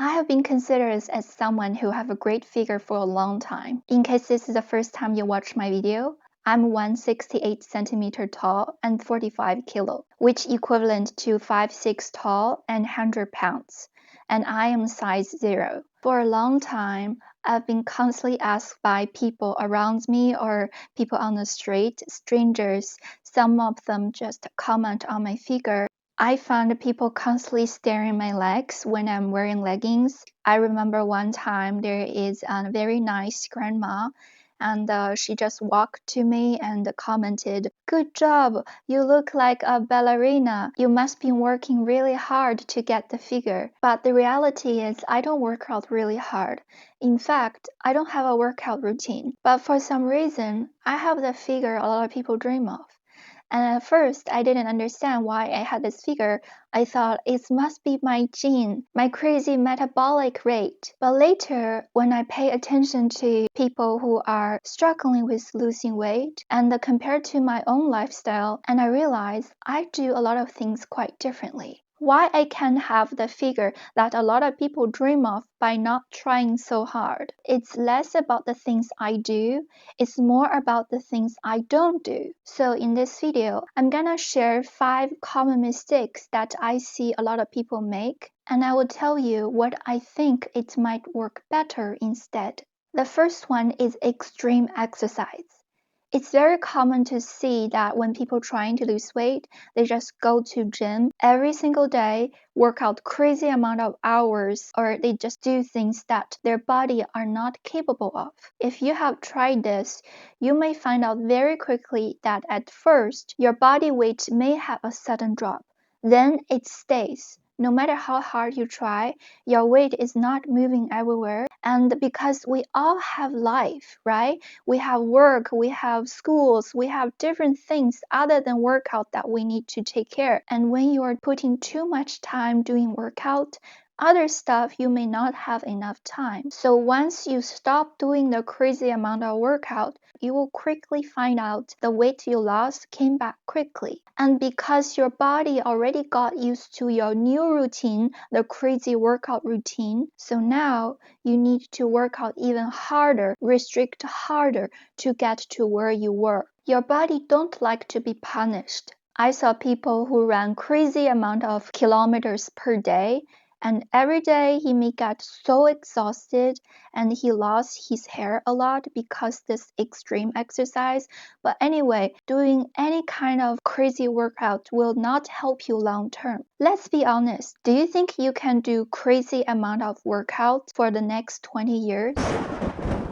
I have been considered as someone who have a great figure for a long time. In case this is the first time you watch my video, I'm 168 centimeter tall and 45 kilo, which equivalent to 5'6" tall and 100 pounds. And I am size 0. For a long time, I've been constantly asked by people around me or people on the street, strangers, some of them just comment on my figure. I found people constantly staring at my legs when I'm wearing leggings. I remember one time there is a very nice grandma and she just walked to me and commented, "Good job, you look like a ballerina. You must be working really hard to get the figure." But the reality is I don't work out really hard. In fact, I don't have a workout routine. But for some reason, I have the figure a lot of people dream of. And at first, I didn't understand why I had this figure. I thought it must be my gene, my crazy metabolic rate. But later, when I pay attention to people who are struggling with losing weight and compared to my own lifestyle, and I realized I do a lot of things quite differently. Why I can have the figure that a lot of people dream of by not trying so hard. It's less about the things I do, it's more about the things I don't do. So in this video, I'm gonna share 5 common mistakes that I see a lot of people make, and I will tell you what I think it might work better instead. The first one is extreme exercise. It's very common to see that when people trying to lose weight, they just go to gym every single day, work out crazy amount of hours, or they just do things that their body are not capable of. If you have tried this, you may find out very quickly that at first, your body weight may have a sudden drop. Then it stays. No matter how hard you try, your weight is not moving everywhere. And because we all have life, right? We have work, we have schools, we have different things other than workout that we need to take care. And when you are putting too much time doing workout, other stuff you may not have enough time. So once you stop doing the crazy amount of workout, you will quickly find out the weight you lost came back quickly. And because your body already got used to your new routine, the crazy workout routine, so now you need to work out even harder, restrict harder to get to where you were. Your body don't like to be punished. I saw people who ran crazy amount of kilometers per day, and every day he may get so exhausted and he lost his hair a lot because this extreme exercise. But anyway, doing any kind of crazy workout will not help you long term. Let's be honest, do you think you can do crazy amount of workout for the next 20 years?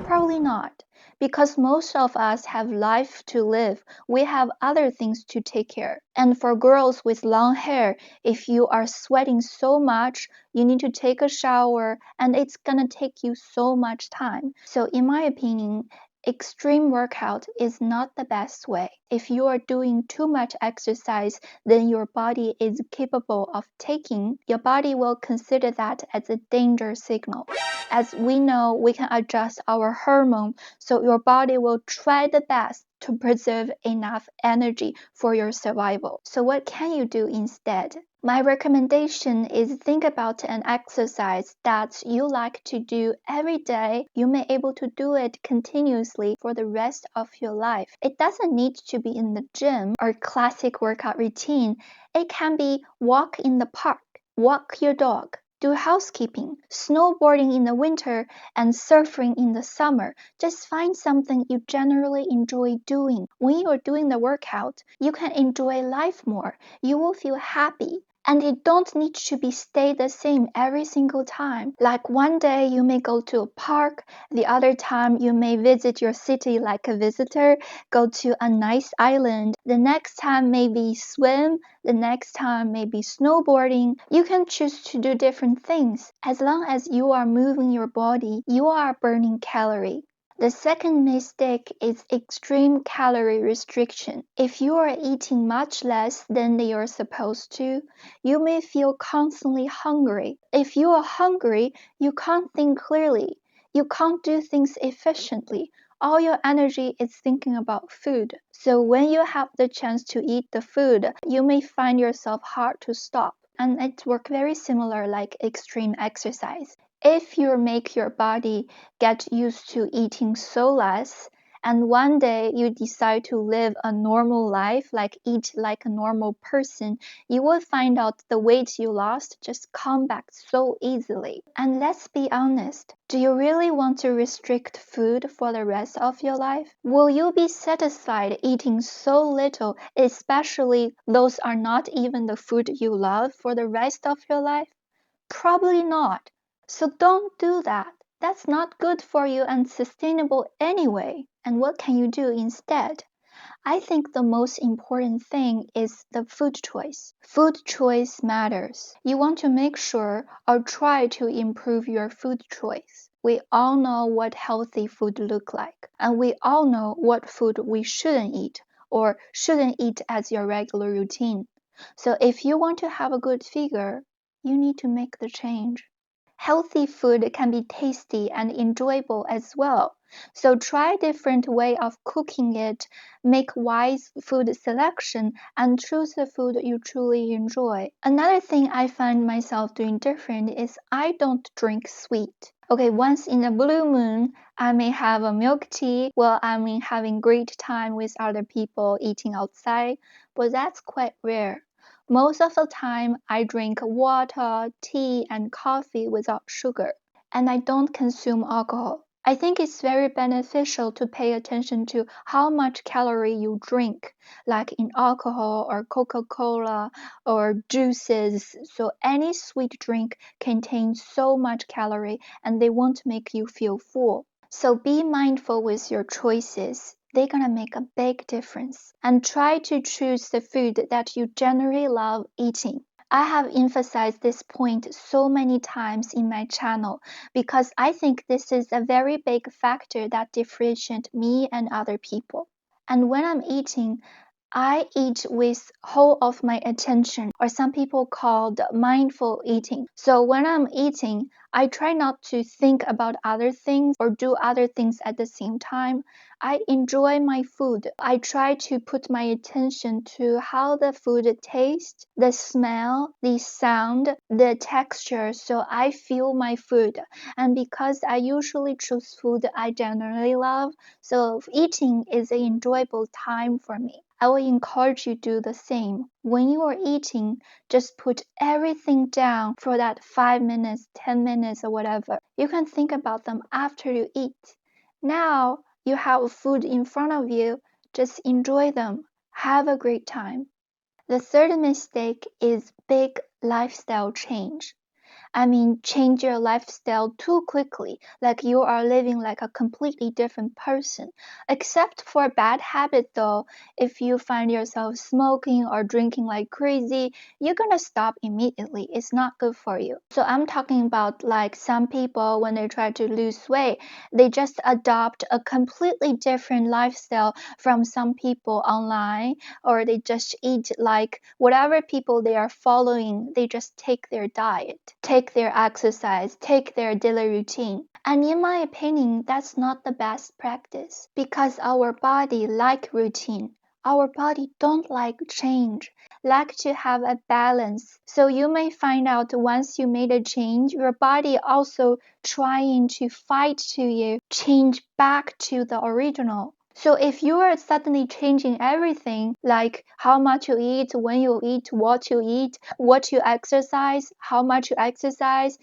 Probably not, because most of us have life to live. We have other things to take care. And for girls with long hair, if you are sweating so much, you need to take a shower and it's gonna take you so much time. So in my opinion, extreme workout is not the best way. If you are doing too much exercise than your body is capable of taking, your body will consider that as a danger signal. As we know, we can adjust our hormone, so your body will try the best to preserve enough energy for your survival. So what can you do instead? My recommendation is think about an exercise that you like to do every day. You may able to do it continuously for the rest of your life. It doesn't need to be in the gym or classic workout routine. It can be walk in the park, walk your dog, do housekeeping, snowboarding in the winter, and surfing in the summer. Just find something you generally enjoy doing. When you're doing the workout, you can enjoy life more. You will feel happy. And it don't need to be stay the same every single time. Like one day you may go to a park, the other time you may visit your city like a visitor, go to a nice island. The next time maybe swim, the next time maybe snowboarding. You can choose to do different things. As long as you are moving your body, you are burning calorie. The second mistake is extreme calorie restriction. If you are eating much less than you're supposed to, you may feel constantly hungry. If you are hungry, you can't think clearly. You can't do things efficiently. All your energy is thinking about food. So when you have the chance to eat the food, you may find yourself hard to stop. And it works very similar like extreme exercise. If you make your body get used to eating so less, and one day you decide to live a normal life, like eat like a normal person, you will find out the weight you lost just come back so easily. And let's be honest, do you really want to restrict food for the rest of your life? Will you be satisfied eating so little, especially those are not even the food you love, for the rest of your life? Probably not. So don't do that. That's not good for you and sustainable anyway. And what can you do instead? I think the most important thing is the food choice. Food choice matters. You want to make sure or try to improve your food choice. We all know what healthy food look like, and we all know what food we shouldn't eat or shouldn't eat as your regular routine. So if you want to have a good figure, you need to make the change. Healthy food can be tasty and enjoyable as well. So try different way of cooking it, make wise food selection, and choose the food you truly enjoy. Another thing I find myself doing different is I don't drink sweet. Okay, once in a blue moon, I may have a milk tea while I'm having great time with other people eating outside, but that's quite rare. Most of the time, I drink water, tea, and coffee without sugar, and I don't consume alcohol. I think it's very beneficial to pay attention to how much calorie you drink, like in alcohol or Coca-Cola or juices. So any sweet drink contains so much calorie and they won't make you feel full. So be mindful with your choices. They're gonna make a big difference. And try to choose the food that you generally love eating. I have emphasized this point so many times in my channel because I think this is a very big factor that differentiates me and other people. And when I'm eating, I eat with whole of my attention, or some people call the mindful eating. So when I'm eating, I try not to think about other things or do other things at the same time. I enjoy my food. I try to put my attention to how the food tastes, the smell, the sound, the texture, so I feel my food. And because I usually choose food I generally love, so eating is an enjoyable time for me. I will encourage you to do the same. When you are eating, just put everything down for that 5 minutes, 10 minutes, or whatever. You can think about them after you eat. Now you have food in front of you, just enjoy them. Have a great time. The third mistake is big lifestyle change. I mean, change your lifestyle too quickly, like you are living like a completely different person. Except for bad habit though, if you find yourself smoking or drinking like crazy, you're gonna stop immediately. It's not good for you. So I'm talking about like some people when they try to lose weight, they just adopt a completely different lifestyle from some people online, or they just eat like whatever people they are following, they just take their diet, take their exercise, take their daily routine. And in my opinion, that's not the best practice because our body like routine. Our body don't like change, like to have a balance. So you may find out once you made a change, your body also trying to fight to you, change back to the original. So if you are suddenly changing everything, like how much you eat, when you eat, what you exercise, how much you exercise,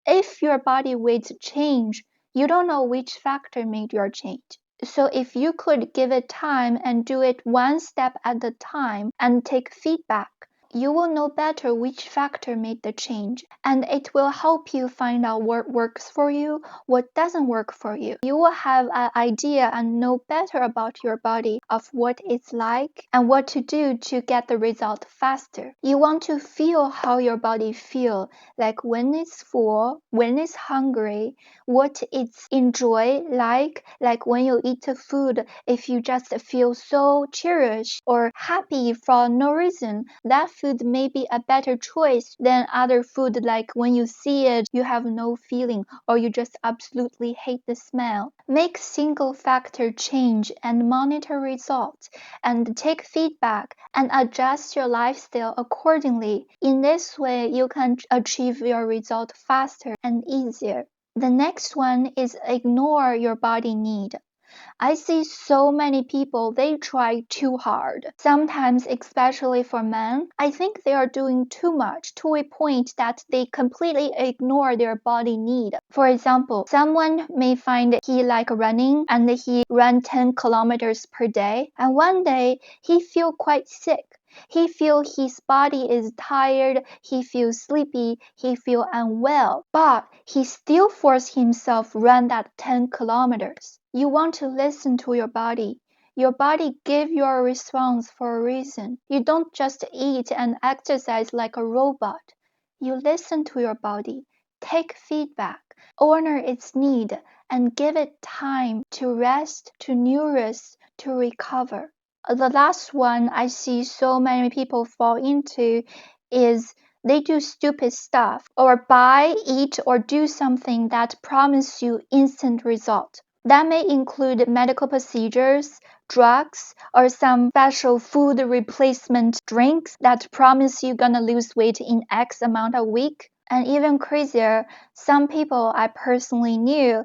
if your body weight change, you don't know which factor made your change. So if you could give it time and do it one step at a time and take feedback, you will know better which factor made the change, and it will help you find out what works for you, what doesn't work for you. You will have an idea and know better about your body of what it's like and what to do to get the result faster. You want to feel how your body feel, like when it's full, when it's hungry, what it's enjoy like when you eat the food, if you just feel so cherished or happy for no reason, that food may be a better choice than other food, like when you see it, you have no feeling or you just absolutely hate the smell. Make single factor change and monitor results and take feedback and adjust your lifestyle accordingly. In this way, you can achieve your result faster and easier. The next one is ignore your body need. I see so many people, they try too hard. Sometimes, especially for men, I think they are doing too much to a point that they completely ignore their body need. For example, someone may find he like running and he run 10 kilometers per day, and one day he feel quite sick. He feel his body is tired, he feels sleepy, he feel unwell, but he still force himself run that 10 kilometers. You want to listen to your body. Your body give you a response for a reason. You don't just eat and exercise like a robot. You listen to your body, take feedback, honor its need, and give it time to rest, to nourish, to recover. The last one I see so many people fall into is they do stupid stuff or buy, eat, or do something that promise you instant result. That may include medical procedures, drugs, or some special food replacement drinks that promise you're gonna lose weight in X amount of week. And even crazier, some people I personally knew,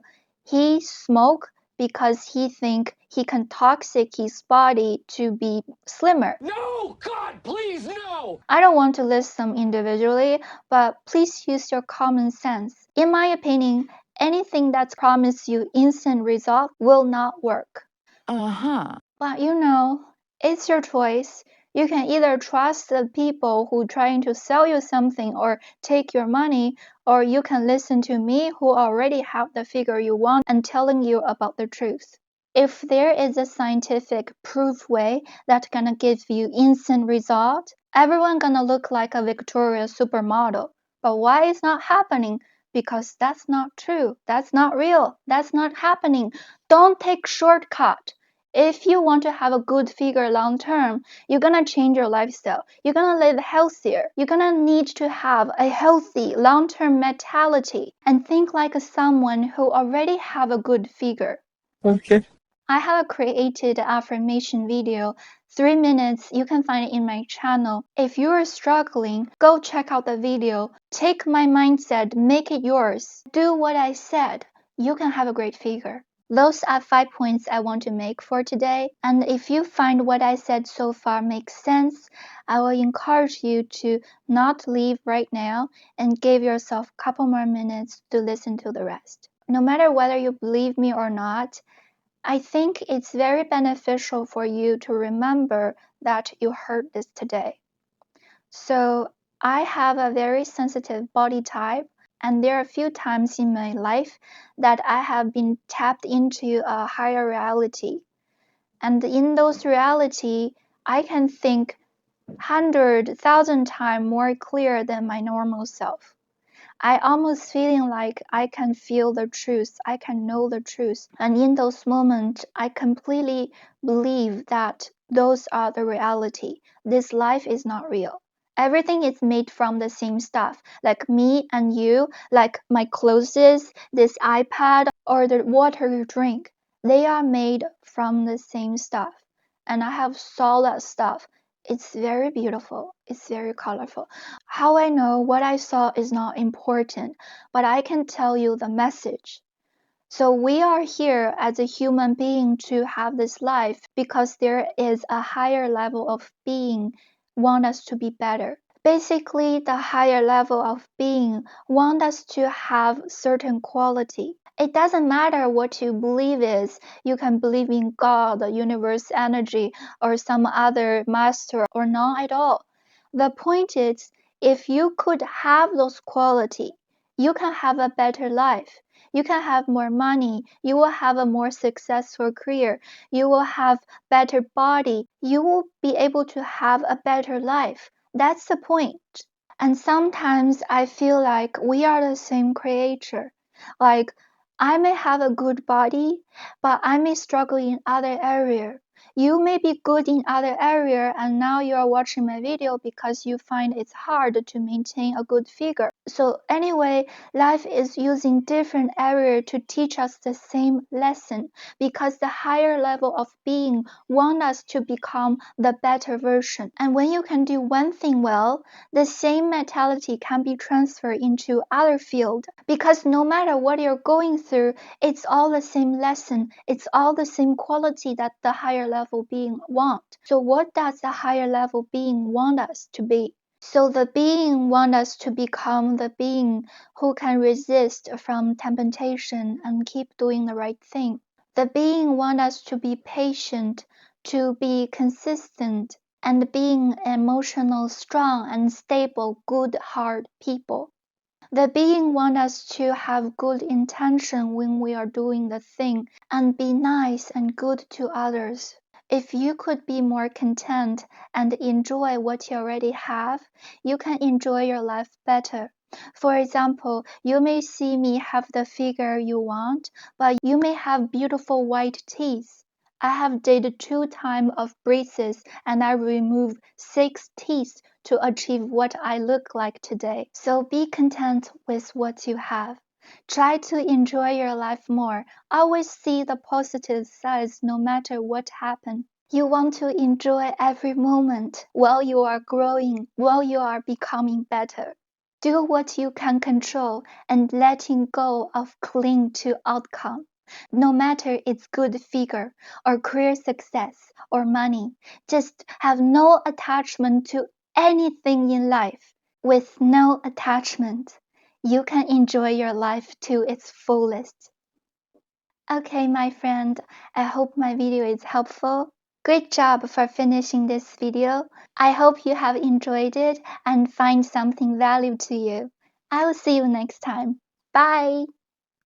he smoked because he think he can toxic his body to be slimmer. No! God, please, no! I don't want to list them individually, but please use your common sense. In my opinion, anything that promises you instant result will not work. But it's your choice. You can either trust the people who trying to sell you something or take your money, or you can listen to me who already have the figure you want and telling you about the truth. If there is a scientific proof way that gonna give you instant result, everyone gonna look like a Victoria's supermodel. But why it's not happening? Because that's not true. That's not real. That's not happening. Don't take shortcut. If you want to have a good figure long term, you're gonna change your lifestyle. You're gonna live healthier. You're gonna need to have a healthy long term mentality and think like someone who already have a good figure. Okay. I have created affirmation video, 3 minutes, you can find it in my channel. If you are struggling, go check out the video. Take my mindset, make it yours. Do what I said. You can have a great figure. Those are 5 points I want to make for today. And if you find what I said so far makes sense, I will encourage you to not leave right now and give yourself a couple more minutes to listen to the rest. No matter whether you believe me or not, I think it's very beneficial for you to remember that you heard this today. So I have a very sensitive body type, and there are a few times in my life that I have been tapped into a higher reality. And in those reality, I can think 100,000 times more clear than my normal self. I almost feeling like I can feel the truth, I can know the truth. And in those moments, I completely believe that those are the reality. This life is not real. Everything is made from the same stuff, like me and you, like my clothes, this iPad, or the water you drink. They are made from the same stuff. And I have saw that stuff. It's very beautiful. It's very colorful. How I know what I saw is not important, but I can tell you the message. So we are here as a human being to have this life because there is a higher level of being want us to be better. Basically, the higher level of being want us to have certain quality. It doesn't matter what you believe is. You can believe in God, the universe energy, or some other master, or none at all. The point is, if you could have those quality, you can have a better life. You can have more money. You will have a more successful career. You will have better body. You will be able to have a better life. That's the point. And sometimes I feel like we are the same creature. Like I may have a good body, but I may struggle in other area. You may be good in other area and now you are watching my video because you find it's hard to maintain a good figure. So anyway, life is using different area to teach us the same lesson because the higher level of being want us to become the better version. And when you can do one thing well, the same mentality can be transferred into other field because no matter what you're going through, it's all the same lesson. It's all the same quality that the higher level being want. So what does the higher level being want us to be? So the being want us to become the being who can resist from temptation and keep doing the right thing. The being want us to be patient, to be consistent, and being emotional, strong, and stable, good heart people. The being want us to have good intention when we are doing the thing and be nice and good to others. If you could be more content and enjoy what you already have, you can enjoy your life better. For example, you may see me have the figure you want, but you may have beautiful white teeth. I have did 2 times of braces and I removed 6 teeth to achieve what I look like today. So be content with what you have. Try to enjoy your life more. Always see the positive sides no matter what happens. You want to enjoy every moment while you are growing, while you are becoming better. Do what you can control and letting go of cling to outcome. No matter it's good figure or career success or money, just have no attachment to anything in life. With no attachment, you can enjoy your life to its fullest. Okay, my friend, I hope my video is helpful. Great job for finishing this video. I hope you have enjoyed it and find something valuable to you. I will see you next time. Bye!